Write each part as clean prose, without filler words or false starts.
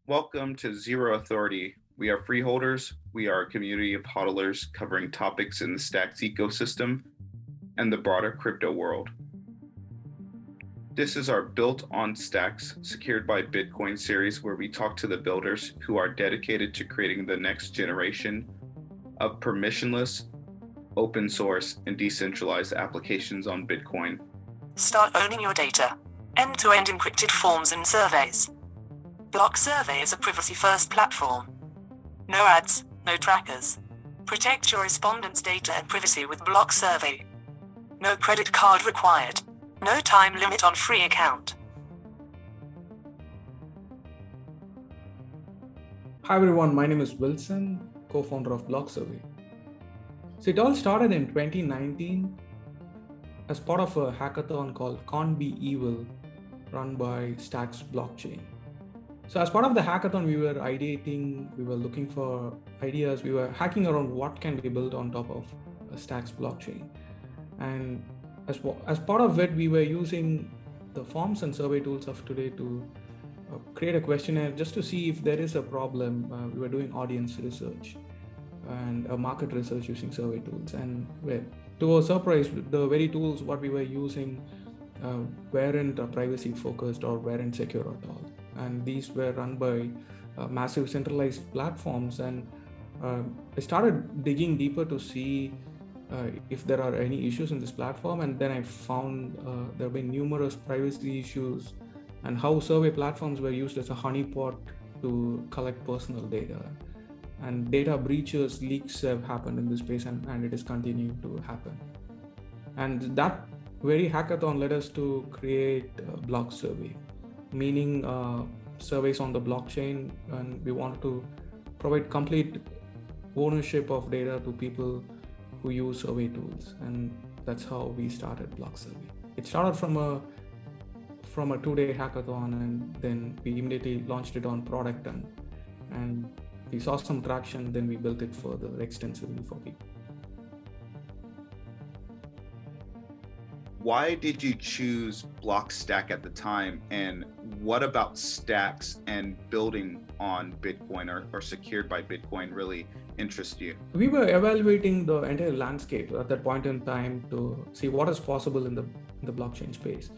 Welcome to Zero Authority. We are freeholders. We are a community of hodlers covering topics in the Stacks ecosystem and the broader crypto world. This is our Built on Stacks, secured by Bitcoin series, where we talk to the builders who are dedicated to creating the next generation of permissionless, open source, and decentralized applications on Bitcoin. Start owning your data. End-to-end encrypted forms and surveys. BlockSurvey is a privacy-first platform. No ads, no trackers. Protect your respondents' data and privacy with BlockSurvey. No credit card required. No time limit on free account. Hi everyone, my name is Wilson, co-founder of BlockSurvey. So it all started in 2019 as part of a hackathon called Can't Be Evil, run by Stacks blockchain. So as part of the hackathon, we were ideating, we were looking for ideas, we were hacking around what can be built on top of a Stacks blockchain. And as part of it, we were using the forms and survey tools of today to create a questionnaire just to see if there is a problem. We were doing audience research and market research using survey tools. And to our surprise, the very tools what we were using weren't privacy focused or weren't secure at all. And these were run by massive centralized platforms. And I started digging deeper to see if there are any issues in this platform. And then I found there have been numerous privacy issues and how survey platforms were used as a honeypot to collect personal data. And data breaches, leaks have happened in this space, and it is continuing to happen. And that very hackathon led us to create BlockSurvey, meaning surveys on the blockchain, and we wanted to provide complete ownership of data to people who use survey tools. And that's how we started BlockSurvey. It started from a 2-day hackathon, and then we immediately launched it on product, and we saw some traction, then we built it further extensively for people. Why did you choose Blockstack at the time, and what about stacks and building on Bitcoin or secured by Bitcoin really interests you? We were evaluating the entire landscape at that point in time to see what is possible in the blockchain space.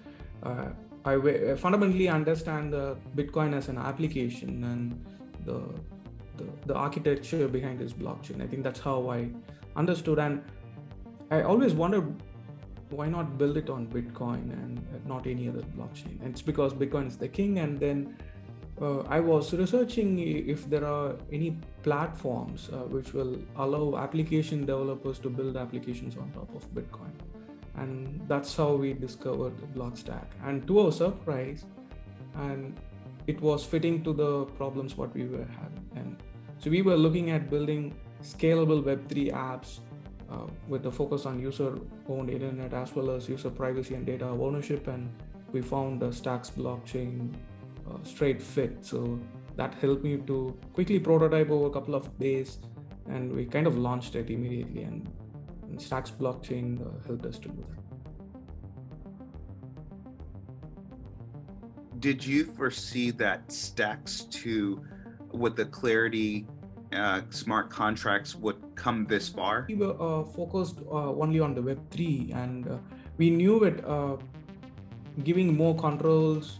I fundamentally understand the Bitcoin as an application and the architecture behind this blockchain. I think that's how I understood, and I always wondered why not build it on Bitcoin and not any other blockchain. And it's because Bitcoin is the king. And then I was researching if there are any platforms which will allow application developers to build applications on top of Bitcoin. And that's how we discovered Blockstack. And to our surprise, and it was fitting to the problems what we were having. And so we were looking at building scalable Web3 apps with a focus on user-owned internet as well as user privacy and data ownership. And we found the Stacks blockchain straight fit. So that helped me to quickly prototype over a couple of days, and we kind of launched it immediately. And Stacks blockchain helped us to do that. Did you foresee that Stacks 2 with the clarity smart contracts would come this far? We were focused only on the Web3, and we knew it giving more controls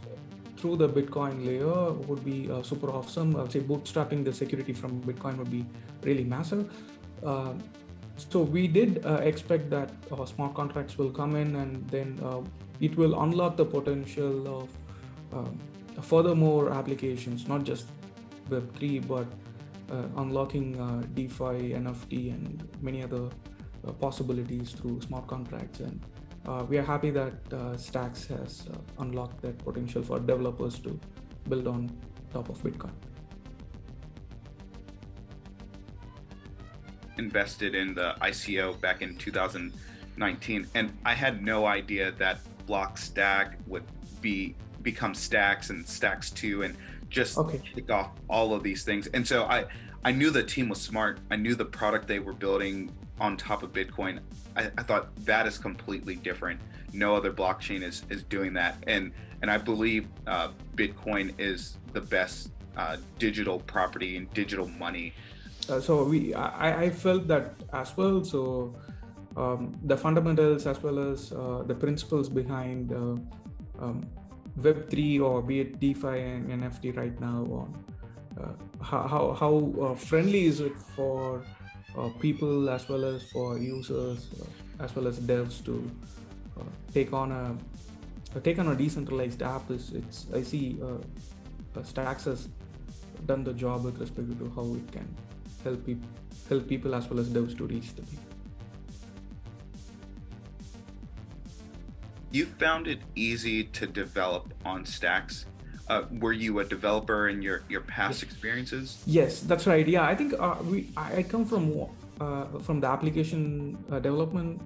through the Bitcoin layer would be super awesome. I would say bootstrapping the security from Bitcoin would be really massive. So we did expect that smart contracts will come in, and then it will unlock the potential of furthermore applications, not just Web3, but unlocking DeFi, NFT, and many other possibilities through smart contracts. And we are happy that Stacks has unlocked that potential for developers to build on top of Bitcoin. Invested in the ICO back in 2019, and I had no idea that Blockstack would become Stacks and Stacks 2 and just kick off all of these things. And so I knew the team was smart. I knew the product they were building on top of Bitcoin. I thought that is completely different. No other blockchain is doing that. And I believe Bitcoin is the best digital property and digital money. I felt that as well. So the fundamentals as well as the principles behind Web3, or be it DeFi and NFT right now, on how friendly is it for people as well as for users, as well as devs to take on a decentralized app. I see Stacks has done the job with respect to how it can help people as well as devs to reach the people. You found it easy to develop on Stacks. Were you a developer in your past experiences? Yes, that's right. Yeah, I think I come from the application development,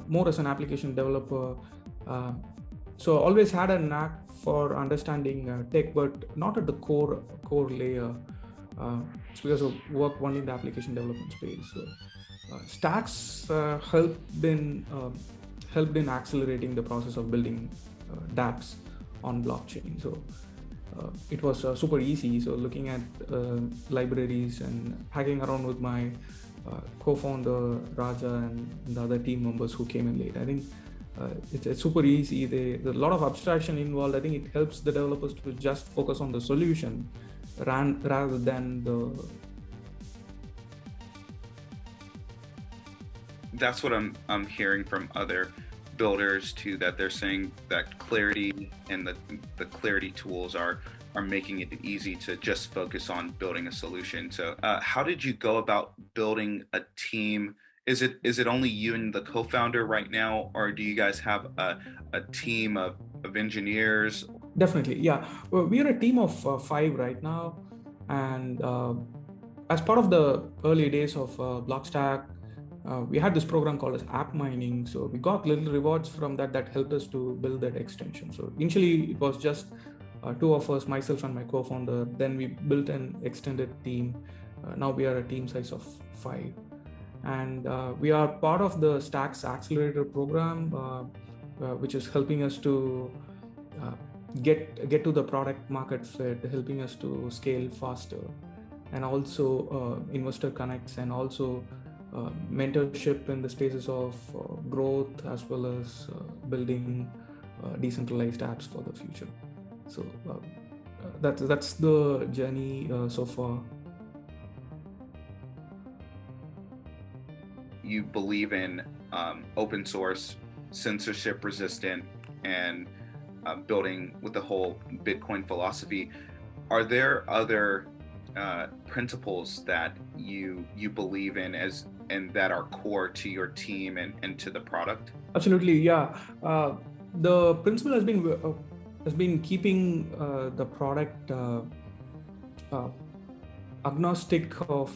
more as an application developer. So always had a knack for understanding tech, but not at the core layer. It's because of work only in the application development space. So Stacks helped in accelerating the process of building dApps on blockchain. So it was super easy. So looking at libraries and hacking around with my co-founder Raja and the other team members who came in late, I think it's super easy. There's a lot of abstraction involved. I think it helps the developers to just focus on the solution rather than the... That's what I'm hearing from other builders too, that they're saying that clarity and the clarity tools are making it easy to just focus on building a solution. So how did you go about building a team? Is it only you and the co-founder right now, or do you guys have a team of engineers? Definitely, yeah. Well, we are a team of 5 right now, and as part of the early days of Blockstack, we had this program called as app mining. So we got little rewards from that helped us to build that extension. So initially it was just 2 of us, myself and my co-founder. Then we built an extended team. Now we are a team size of 5, and we are part of the Stacks Accelerator program, which is helping us to get to the product market fit, helping us to scale faster, and also investor connects, and also mentorship in the spaces of growth, as well as building decentralized apps for the future. So that's the journey so far. You believe in open source, censorship resistant, and building with the whole Bitcoin philosophy. Are there other principles that you believe in and that are core to your team and to the product? Absolutely, yeah. The principle has been keeping the product agnostic of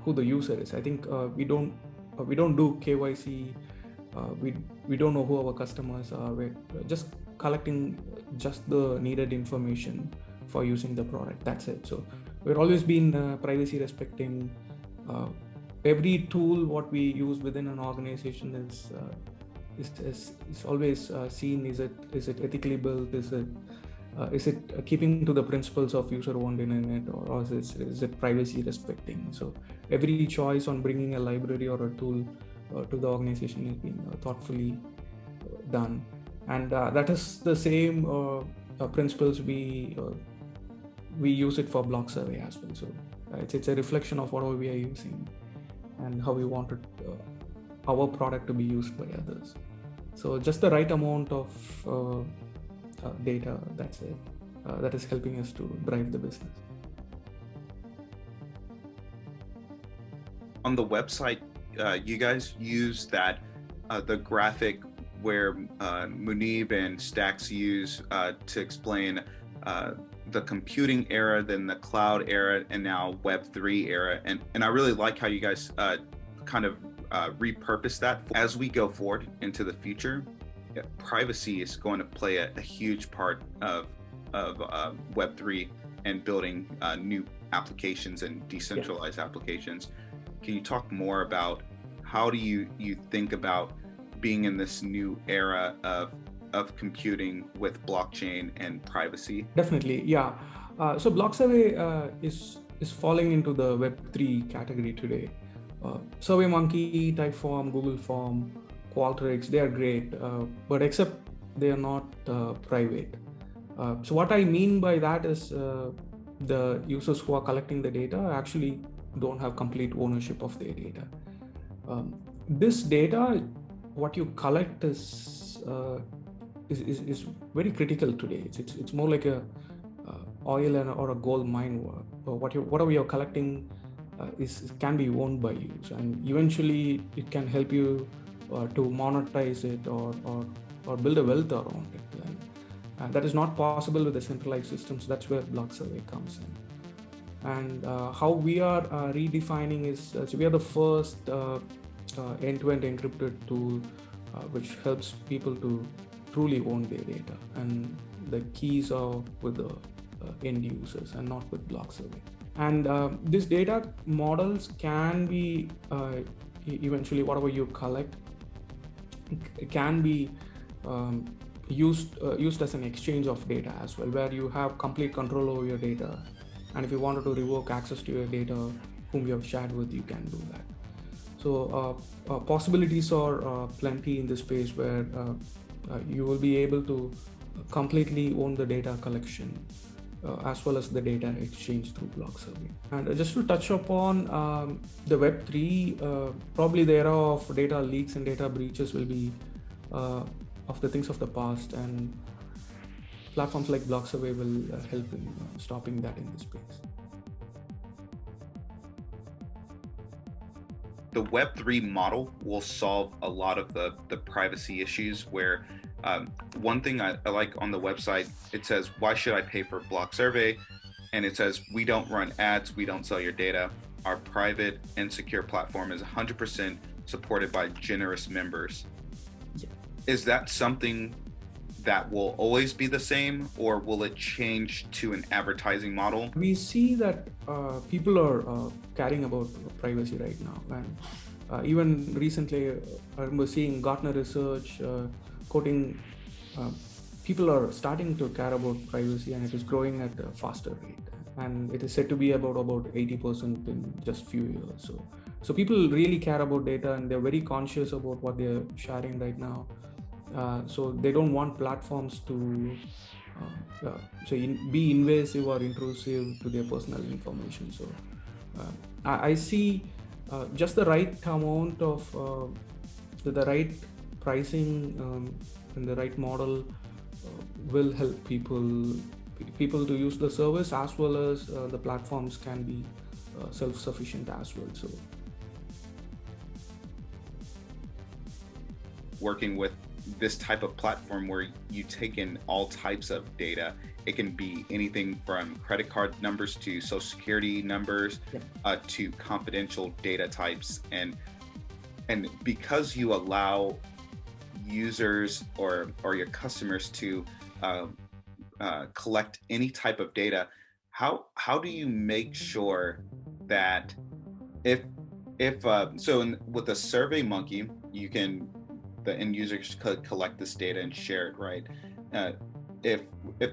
who the user is. I think we don't do KYC. We don't know who our customers are. We're just collecting just the needed information for using the product. That's it. So we're always been privacy respecting. Every tool what we use within an organization is always seen. Is it ethically built? Is it keeping to the principles of user-owned internet, or is it privacy respecting? So every choice on bringing a library or a tool to the organization is being thoughtfully done, and that is the same principles we use it for BlockSurvey as well. So it's a reflection of what we are using and how we want our product to be used by others. So just the right amount of data, that's it, that is helping us to drive the business. On the website, you guys use that the graphic where Munib and Stacks use to explain the computing era, then the cloud era, and now Web3 era. And I really like how you guys kind of repurpose that. As we go forward into the future, privacy is going to play a huge part of Web3 and building new applications and decentralized applications. Can you talk more about how do you think about being in this new era of of computing with blockchain and privacy? Definitely, yeah. So BlockSurvey is falling into the Web3 category today. SurveyMonkey, Typeform, Google Form, Qualtrics, they are great, but except they are not private. So what I mean by that is the users who are collecting the data actually don't have complete ownership of their data. This data, what you collect is very critical today. It's more like a oil or a gold mine. Whatever you're collecting can be owned by you, and eventually it can help you to monetize it or build a wealth around it. And that is not possible with the centralized systems. That's where BlockSurvey comes in. And how we are redefining is, so we are the first end-to-end encrypted tool which helps people to truly own their data, and the keys are with the end users and not with BlockSurvey. And these data models can be eventually, whatever you collect, it can be used as an exchange of data as well, where you have complete control over your data, and if you wanted to revoke access to your data whom you have shared with, you can do that. So possibilities are plenty in this space, where you will be able to completely own the data collection as well as the data exchange through BlockSurvey. And just to touch upon the Web3, probably the era of data leaks and data breaches will be of the things of the past, and platforms like BlockSurvey will help in stopping that in this space. The Web3 model will solve a lot of the privacy issues, where one thing I like on the website, it says, why should I pay for BlockSurvey? And it says, we don't run ads, we don't sell your data. Our private and secure platform is 100% supported by generous members. Yeah. Is that something that will always be the same, or will it change to an advertising model? We see that people are caring about privacy right now, and even recently I remember seeing Gartner research quoting people are starting to care about privacy, and it is growing at a faster rate, and it is said to be about 80% in just few years. So people really care about data, and they're very conscious about what they're sharing right now. So they don't want platforms to be invasive or intrusive to their personal information. So I see just the right amount of the right pricing and the right model will help people to use the service, as well as the platforms can be self-sufficient as well. So working with this type of platform where you take in all types of data, it can be anything from credit card numbers to social security numbers, to confidential data types, and because you allow users or your customers to collect any type of data, how do you make sure that with the SurveyMonkey, the end users could collect this data and share it, right? If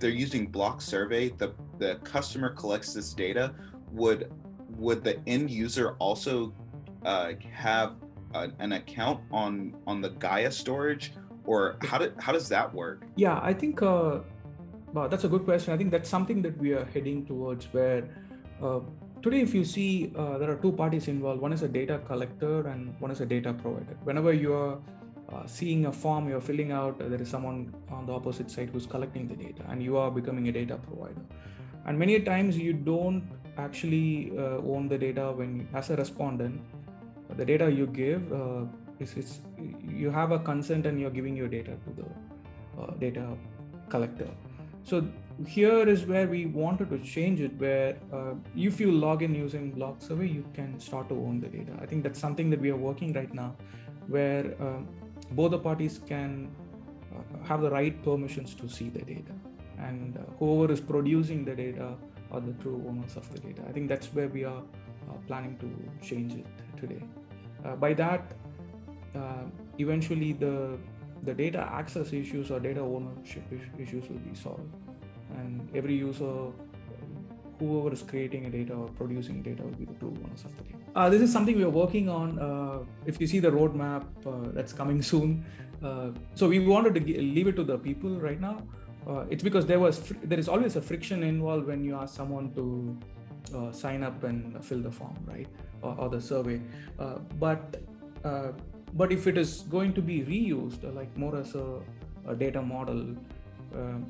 they're using BlockSurvey, the customer collects this data, would the end user also have an account on the Gaia storage, or how does that work? Yeah, I think that's a good question. I think that's something that we are heading towards, where today, if you see, there are two parties involved. One is a data collector and one is a data provider. Whenever you are seeing a form you're filling out, there is someone on the opposite side who's collecting the data, and you are becoming a data provider. And many times you don't actually own the data. When, as a respondent, the data you give is you have a consent, and you're giving your data to the data collector. So here is where we wanted to change it, where if you log in using BlockSurvey, you can start to own the data. I think that's something that we are working right now, where both the parties can have the right permissions to see the data, and whoever is producing the data are the true owners of the data. I think that's where we are planning to change it today. By that, eventually the the data access issues or data ownership issues will be solved, and every user, whoever is creating a data or producing data, will be the true owners of the data. This is something we are working on. If you see the roadmap, that's coming soon. So we wanted to leave it to the people right now. It's because there is always a friction involved when you ask someone to sign up and fill the form, right, or the survey. But if it is going to be reused, like more as a data model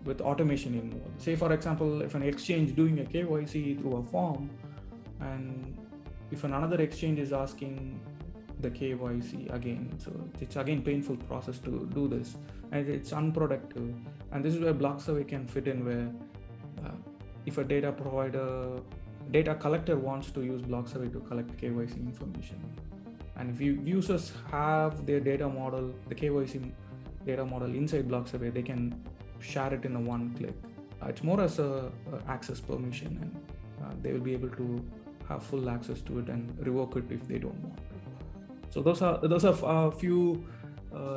with automation involved. Say, for example, if an exchange doing a KYC through a form, and if another exchange is asking the KYC again, so it's again painful process to do this, and it's unproductive. And this is where BlockSurvey can fit in, where if a data collector wants to use BlockSurvey to collect KYC information, and if users have their data model, the KYC data model inside BlockSurvey, they can share it in a one click. It's more as a access permission, and they will be able to have full access to it and revoke it if they don't want to. So those are a few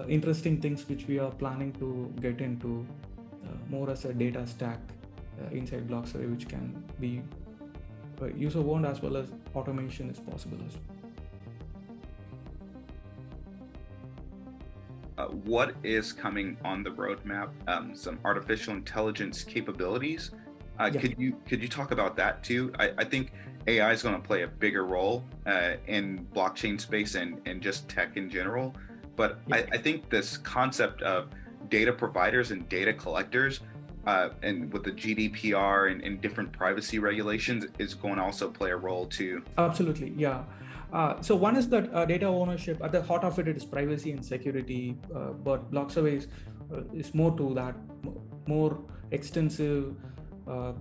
interesting things which we are planning to get into more as a data stack inside BlockSurvey, which can be user owned as well as automation is possible as well. What is coming on the roadmap? Some artificial intelligence capabilities. Yeah. Could you talk about that too? I think AI is going to play a bigger role in blockchain space and just tech in general. But Yeah. I think this concept of data providers and data collectors, and with the GDPR and different privacy regulations, is going to also play a role too. Absolutely, yeah. So one is that data ownership. At the heart of it is privacy and security, but BlockSurvey is more to that, more extensive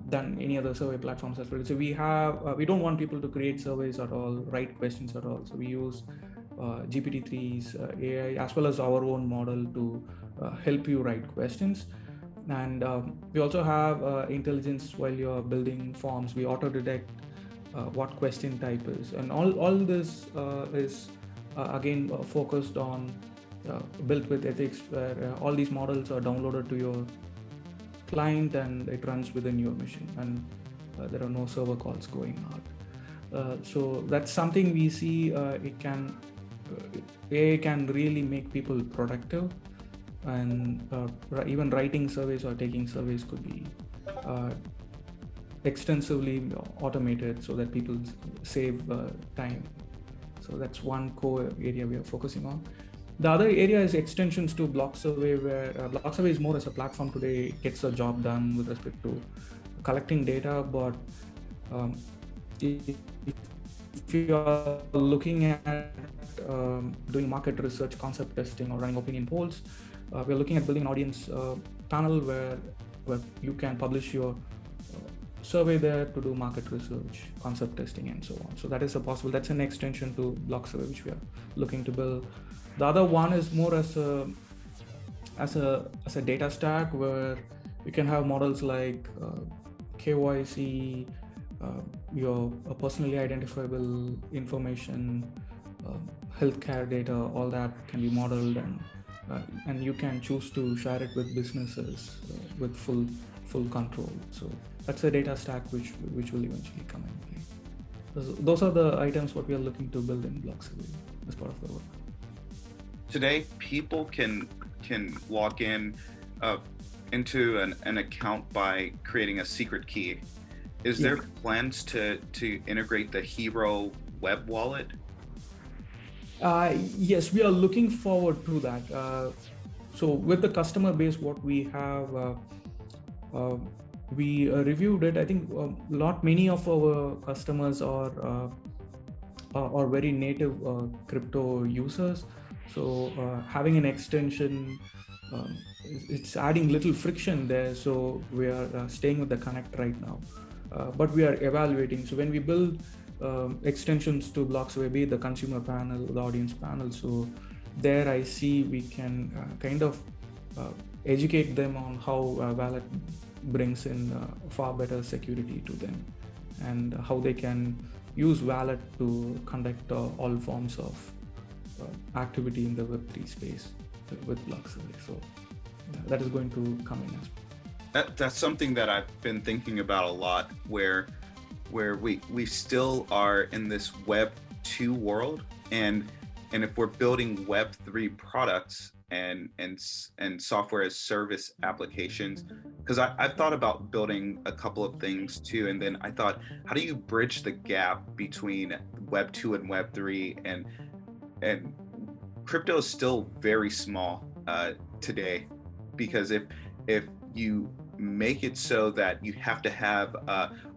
than any other survey platforms as well. So we don't want people to create surveys at all, write questions at all. So we use GPT-3's AI as well as our own model to help you write questions. And we also have intelligence while you're building forms. We auto detect what question type is, and all this is again focused on built with ethics, where all these models are downloaded to your client and it runs within your machine, and there are no server calls going out. So that's something we see. AI can really make people productive, and even writing surveys or taking surveys could be extensively automated so that people save time. So that's one core area we are focusing on. The other area is extensions to BlockSurvey, where BlockSurvey is more as a platform today, gets the job done with respect to collecting data. But if you are looking at doing market research, concept testing, or running opinion polls, we're looking at building an audience panel where you can publish your survey there to do market research, concept testing, and so on. So that is possible. That's an extension to BlockSurvey, which we are looking to build. The other one is more as a data stack, where you can have models like KYC, your personally identifiable information, healthcare data, all that can be modeled, and you can choose to share it with businesses with full control. So that's a data stack which will eventually come in play. Those are the items what we are looking to build in BlockSurvey as part of the work. Today, people can log in into an account by creating a secret key. Is there plans to integrate the Hero web wallet? Yes, we are looking forward to that. So with the customer base, what we have, we reviewed it. I think not many of our customers are very native crypto users. So having an extension, it's adding little friction there. So we are staying with the Connect right now, but we are evaluating. So when we build extensions to BlockSurvey, be it the consumer panel, the audience panel, so there I see we can kind of educate them on how Wallet brings in far better security to them, and how they can use Wallet to conduct all forms of activity in the Web3 space. with BlockSurvey. So that is going to come in as well. That's something that I've been thinking about a lot, where we still are in this Web 2 world, and if we're building Web 3 products and software as service applications, because I've thought about building a couple of things too, and then I thought, how do you bridge the gap between Web 2 and Web 3, and crypto is still very small today, because if you make it so that you have to have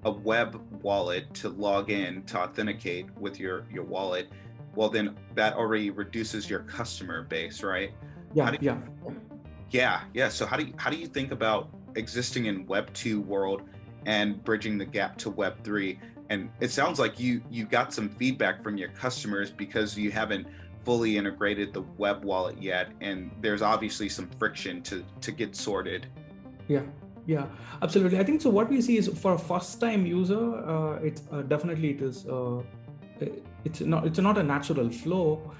a web wallet to log in to authenticate with your wallet, well, then that already reduces your customer base, right? Yeah. So how do you think about existing in Web 2 world and bridging the gap to Web 3? And it sounds like you got some feedback from your customers because you haven't fully integrated the web wallet yet, and there's obviously some friction to get sorted. Yeah, absolutely. I think so. What we see is, for a first-time user, it's definitely it's not a natural flow.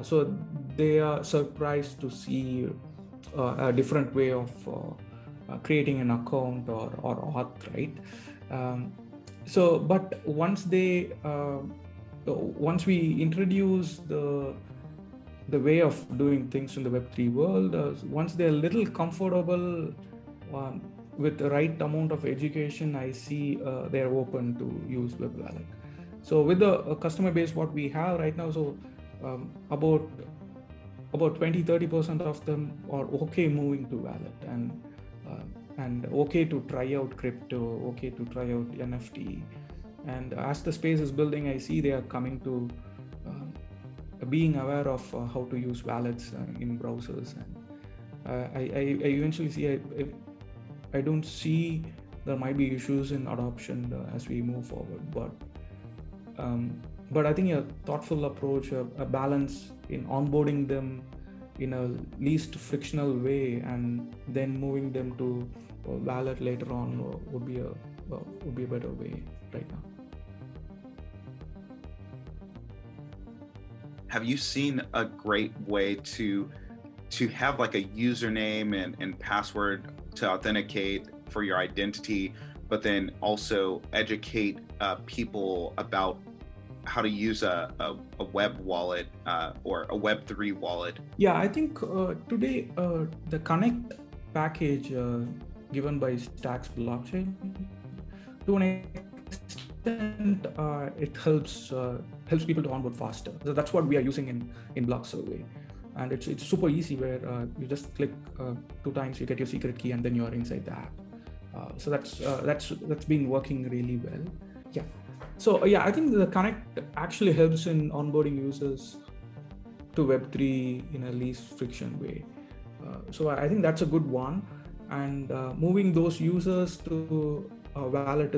So they are surprised to see a different way of creating an account or auth, right? But once we introduce the way of doing things in the Web3 world, once they're a little comfortable with the right amount of education, I see they're open to use web wallet. So with the customer base what we have right now, so about 20-30% of them are okay moving to wallet, and okay to try out crypto, okay to try out NFT. And as the space is building, I see they are coming to being aware of how to use wallets in browsers. And I eventually see, I don't see there might be issues in adoption as we move forward. But I think a thoughtful approach, a balance in onboarding them in a least frictional way, and then moving them to wallet later on would be a better way right now. Have you seen a great way to have like a username and password to authenticate for your identity, but then also educate people about how to use a web wallet or a Web3 wallet? Yeah, I think today the Connect package given by Stacks blockchain, to an extent, it helps people to onboard faster. So that's what we are using in BlockSurvey, and it's super easy, where you just click 2 times, you get your secret key, and then you are inside the app. So that's been working really well. Yeah. So I think the Connect actually helps in onboarding users to Web3 in a least friction way. So I think that's a good one. And moving those users to wallet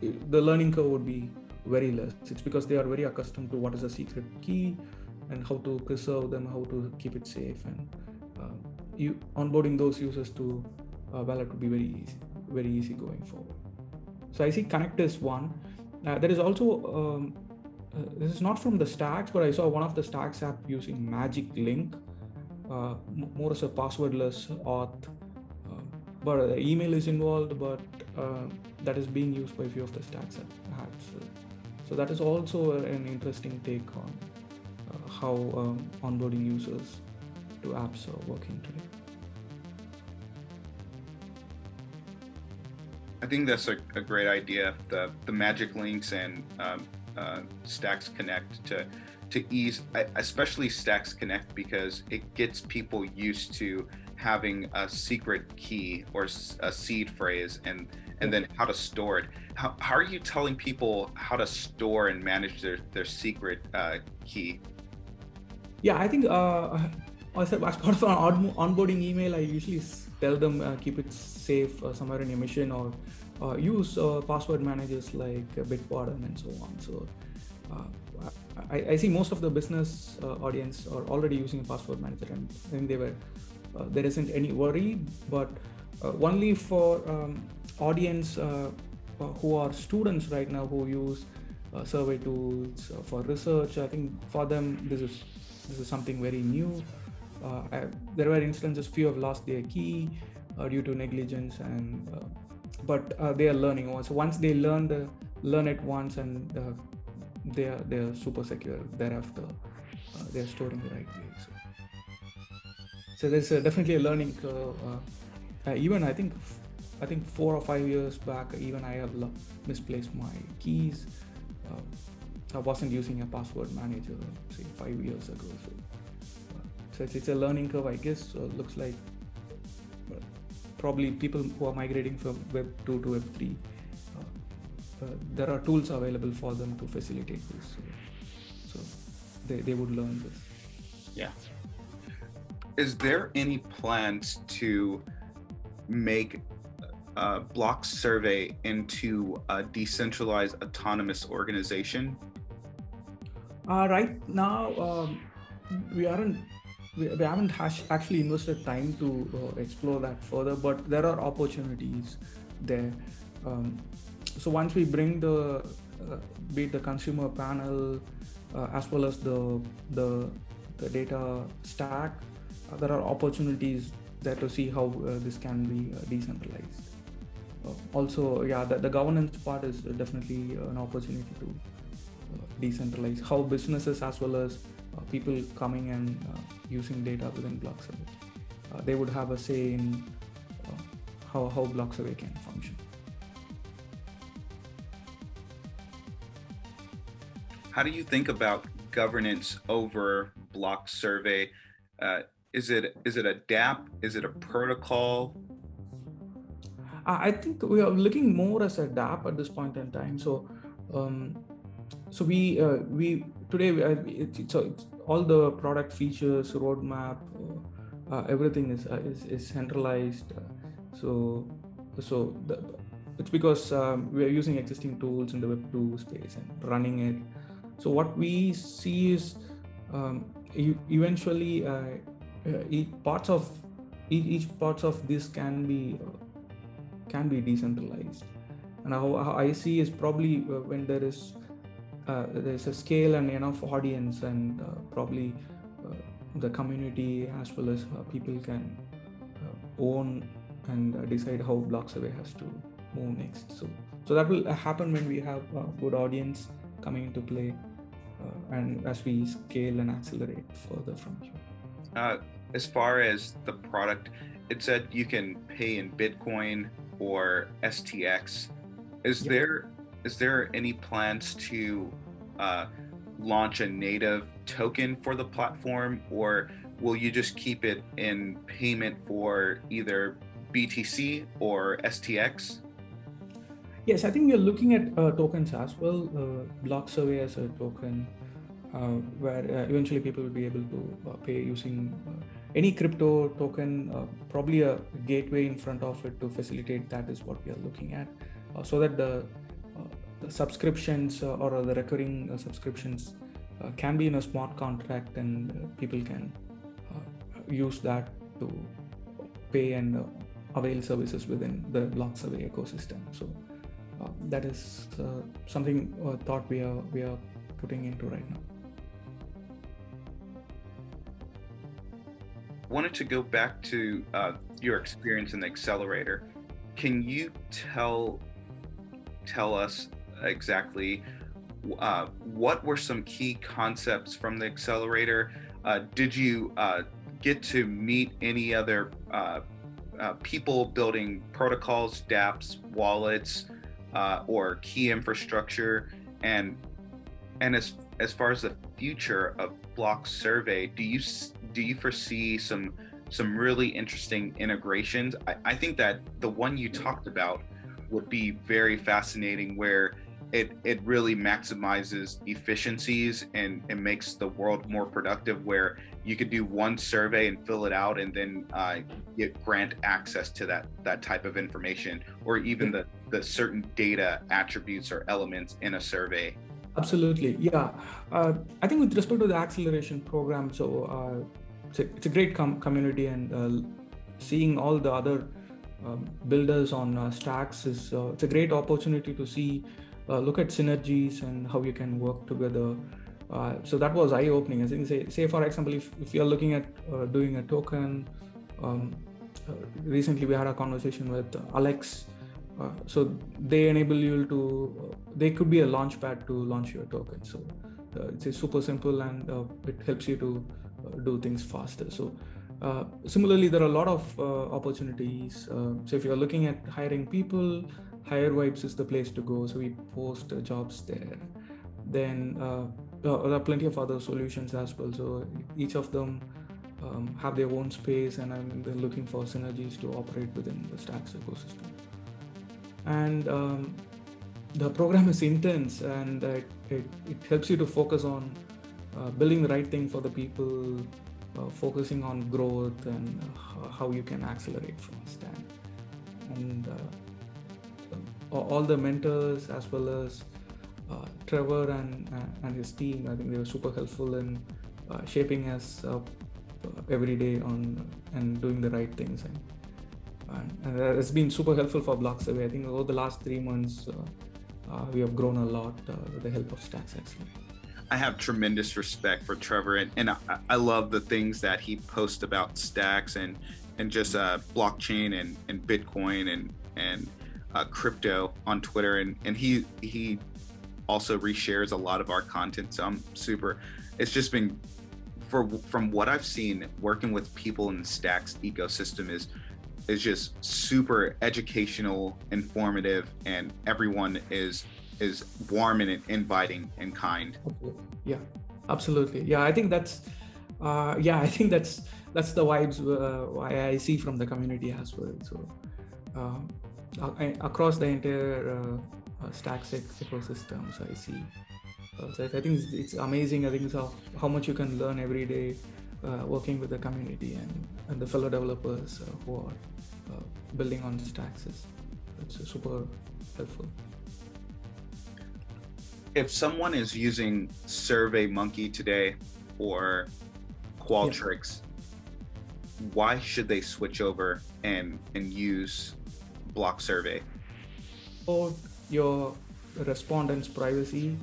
the learning curve would be very less. It's because they are very accustomed to what is a secret key and how to preserve them, how to keep it safe, and onboarding those users to wallet would be very easy going forward. So I see Connect is one. There is also, this is not from the Stacks, but I saw one of the Stacks app using Magic Link, more as a passwordless auth, but email is involved, but that is being used by a few of the Stacks apps. So that is also an interesting take on how onboarding users to apps are working today. I think that's a great idea. The magic links and Stacks Connect to ease, especially Stacks Connect, because it gets people used to having a secret key or a seed phrase, and then how to store it. How are you telling people how to store and manage their secret key? Yeah, I think as part of an onboarding email, I usually tell them keep it safe somewhere in your machine, or use password managers like Bitwarden and so on. So I see most of the business audience are already using a password manager, and I think there isn't any worry. But only for audience who are students right now, who use survey tools for research, I think for them this is something very new. there were instances few have lost their key due to negligence, and but they are learning. So once they learn it once, and they are super secure thereafter. They are stored in the right way. So there's definitely a learning curve. Even I think 4 or 5 years back, even I have misplaced my keys. I wasn't using a password manager, say 5 years ago. So it's a learning curve, I guess. Looks like probably people who are migrating from Web 2 to Web 3, there are tools available for them to facilitate this. So they would learn this. Yeah. Is there any plans to make BlockSurvey into a decentralized autonomous organization? Right now, we haven't actually invested time to explore that further, but there are opportunities there. So once we bring be it the consumer panel as well as the data stack, there are opportunities there to see how this can be decentralized. Also, the governance part is definitely an opportunity to decentralize how businesses as well as people coming and using data within BlockSurvey. They would have a say in how BlockSurvey can function. How do you think about governance over BlockSurvey? Is it a DApp? Is it a protocol? I think we are looking more as a DApp at this point in time. So we today it's all the product features, roadmap, everything is centralized. It's because we are using existing tools in the Web 2 space and running it. So what we see is eventually each parts of this can be decentralized. And how I see is probably when there's a scale and enough audience, and probably the community as well as people can own and decide how BlockSurvey has to move next. So that will happen when we have a good audience coming into play, and as we scale and accelerate further from here. As far as the product, it said you can pay in Bitcoin or STX. Is there any plans to launch a native token for the platform, or will you just keep it in payment for either BTC or STX? Yes, I think we are looking at tokens as well. BlockSurvey as a token, where eventually people will be able to pay using any crypto token, probably a gateway in front of it to facilitate that is what we are looking at, so that the subscriptions or the recurring subscriptions can be in a smart contract, and people can use that to pay and avail services within the BlockSurvey ecosystem. So that is something thought we are putting into right now. Wanted to go back to your experience in the accelerator. Can you tell us exactly what were some key concepts from the accelerator? Did you get to meet any other people building protocols, dApps, wallets, or key infrastructure? And as far as the future of BlockSurvey, do you foresee some really interesting integrations? I think that the one you talked about would be very fascinating, where it really maximizes efficiencies and makes the world more productive, where you could do one survey and fill it out, and then grant access to that type of information, or even the certain data attributes or elements in a survey. Absolutely, yeah. I think with respect to the acceleration program, so it's a great community, and seeing all the other builders on stacks is it's a great opportunity to see look at synergies and how you can work together. So that was eye-opening. I think, say for example, if you're looking at doing a token, recently we had a conversation with Alex. So they enable you to, they could be a launch pad to launch your token. So it's super simple, and it helps you to do things faster. So similarly, there are a lot of opportunities. So if you're looking at hiring people, HireVibes is the place to go. So we post jobs there. Then there are plenty of other solutions as well. So each of them have their own space, and they're looking for synergies to operate within the Stacks ecosystem. And the program is intense, and it helps you to focus on building the right thing for the people, focusing on growth and how you can accelerate fast. And all the mentors, as well as Trevor and his team, I think they were super helpful in shaping us up every day on and doing the right things. And it's been super helpful for BlockSurvey. I think over the last 3 months, we have grown a lot with the help of Stacks Accelerate. I have tremendous respect for Trevor, and I love the things that he posts about Stacks and just blockchain and Bitcoin and crypto on Twitter, and he also reshares a lot of our content. So I'm super. It's just been, from what I've seen, working with people in the Stacks ecosystem is just super educational, informative, and everyone is warm and inviting and kind. Yeah, absolutely. Yeah, I think that's that's the vibes I see from the community as well. So across the entire Stacks ecosystems, I see. So I think it's amazing. I think it's how much you can learn every day working with the community and the fellow developers who are building on Stacks. It's super helpful. If someone is using Surveymonkey today or Qualtrics, why should they switch over and use BlockSurvey? For your respondents' privacy,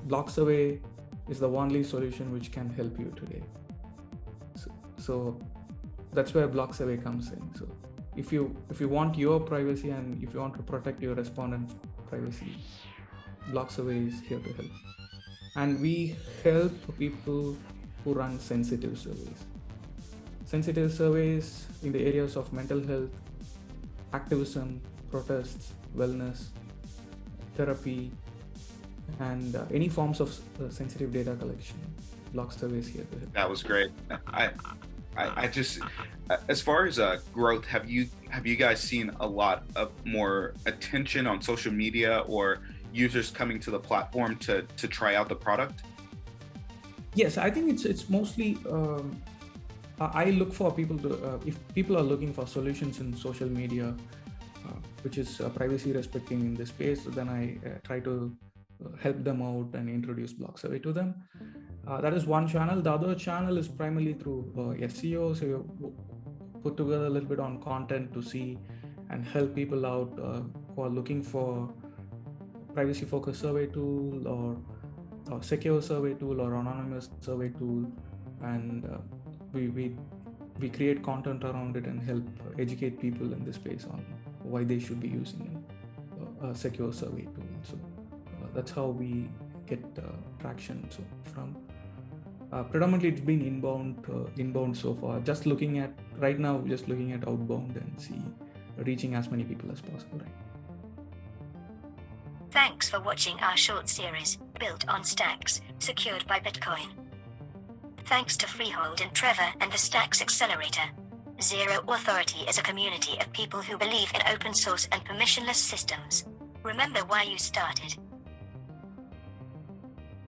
BlockSurvey is the only solution which can help you today. So that's where BlockSurvey comes in. So if you want your privacy and if you want to protect your respondent privacy, BlockSurvey is here to help. And we help people who run sensitive surveys. Sensitive surveys in the areas of mental health, activism, protests, wellness, therapy, and any forms of sensitive data collection. BlockSurvey is here to help. That was great. I just, as far as growth, have you guys seen a lot of more attention on social media or users coming to the platform to try out the product? Yes, I think it's mostly. I look for people to if people are looking for solutions in social media, which is privacy respecting in this space, then I try to help them out and introduce BlockSurvey to them. That is one channel. The other channel is primarily through SEO. So you put together a little bit on content to see and help people out who are looking for privacy focused survey tool or secure survey tool or anonymous survey tool, and we create content around it and help educate people in this space on why they should be using a secure survey tool. So that's how we get traction. So from predominantly it's been inbound so far. Right now just looking at outbound and reaching as many people as possible. Right? Thanks for watching our short series, built on Stacks, secured by Bitcoin. Thanks to Freehold and Trevor and the Stacks Accelerator. Zero Authority is a community of people who believe in open source and permissionless systems. Remember why you started.